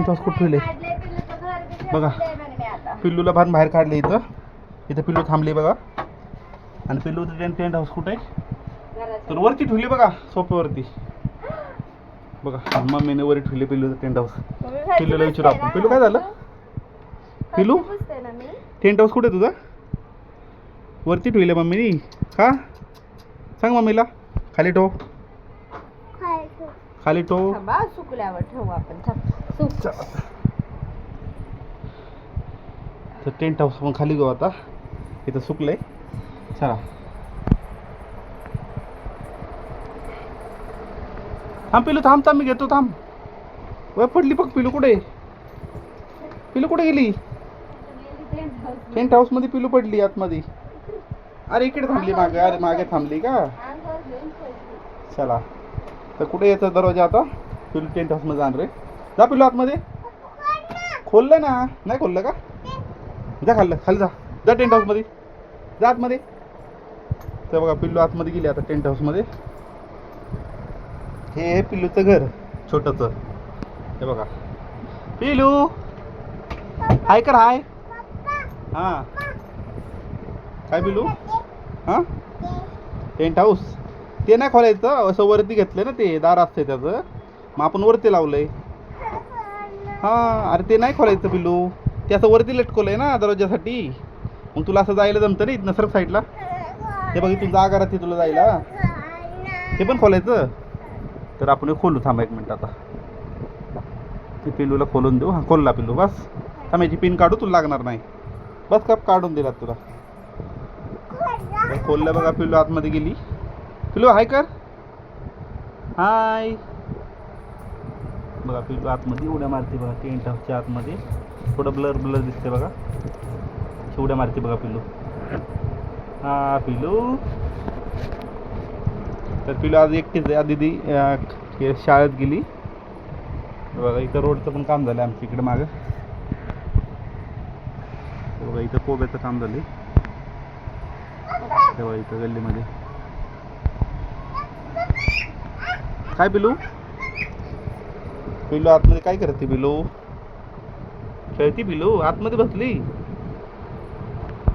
कुठे ठेवले बघा. पिल्लूला भान बाहेर काढले. इथं इथं पिल्लू थांबली बघा. आणि पिल्लूचं टेंट हाऊस कुठे आहे तर वरती ठेवली बघा, सोफ्यावरती बघा. मम्मीने वरी ठेवली पिल्लूचं टेंट हाऊस. पिल्लूला विचारू आपण, पिल्लू काय झालं? पिल्लू टेंट हाऊस कुठे आहे तुझा? वरती ठेवले मम्मीनी का? सांग मम्मीला. खाली ठेव, खाली ठेव. सुकल्यावर ठेवू आपण. तर टेंट हाऊस पण खाली घेऊ आता. इथं सुकलंय. चला थांब पिलू, थांब थांब, मी घेतो थांब. वय पडली बघ. पिलू कुठे? पिलू कुठे गेली? टेंट हाऊस मध्ये पिलू पडली आतमध्ये. अरे इकडे थांबली मागे. अरे मागे थांबली का? चला तर कुठे येतं दरवाजा आता? पिलू टेंट हाऊस मध्ये जाणार रे. जा पिलू आतमध्ये. खोललं ना? नाही खोललं का? जा खाल्लं, खाली जा. जा टेंट हाऊस मध्ये, जा आतमध्ये. तर बघा पिल्लू आतमध्ये गेली आता टेंट हाऊस मध्ये. हे पिल्लूचं घर छोटंच. हे बघा पिलू हाय कर. हाय. हां काय पिलू? हां टेंट हाऊस ते नाही खोलायचं, असं वरती घेतलंय ना, ते दार असते त्याचं. मग आपण वरती लावलंय. हां अरे ते नाही खोलायचं पिल्लू, ते असं वरती लटकवलंय ना दरवाजासाठी. मग तुला असं जायला जमतं ना इथनं सरक साईडला. ते बघ इथून जागा राहते तुला जायला. ते पण खोलायचं. तर आपण हे खोलू. थांबा 1 मिनिट आता. ते पिल्लूला खोलून देऊ. हां खोलला पिल्लू. बस थांब, याची पिन काढू, तुला लागणार नाही. बस कप काढून दिला तुला. खोललं बघा. पिल्लू आतमध्ये गेली. पिल्लू हाय कर. हाय बघा. पिल्लू आतमध्ये उड्या मारते बघा. टेंट हाऊसच्या आतमध्ये थोडं ब्लर ब्लर दिसते बघा. उड्या मारते बघा पिल्लू. हा पिल्लू. तर पिल्लू आज एकटीच आहे. दीदी शाळेत गेली बघा. इथं रोडचं पण काम झालं आमच्या इकडे मागं बघा. इथं कोब्याचं काम झालं तेव्हा इथं गल्लीमध्ये. काय पिल्लू? पिल्लू आतमध्ये काय करते? पिल्लू खेळती. पिल्लू आतमध्ये बसली.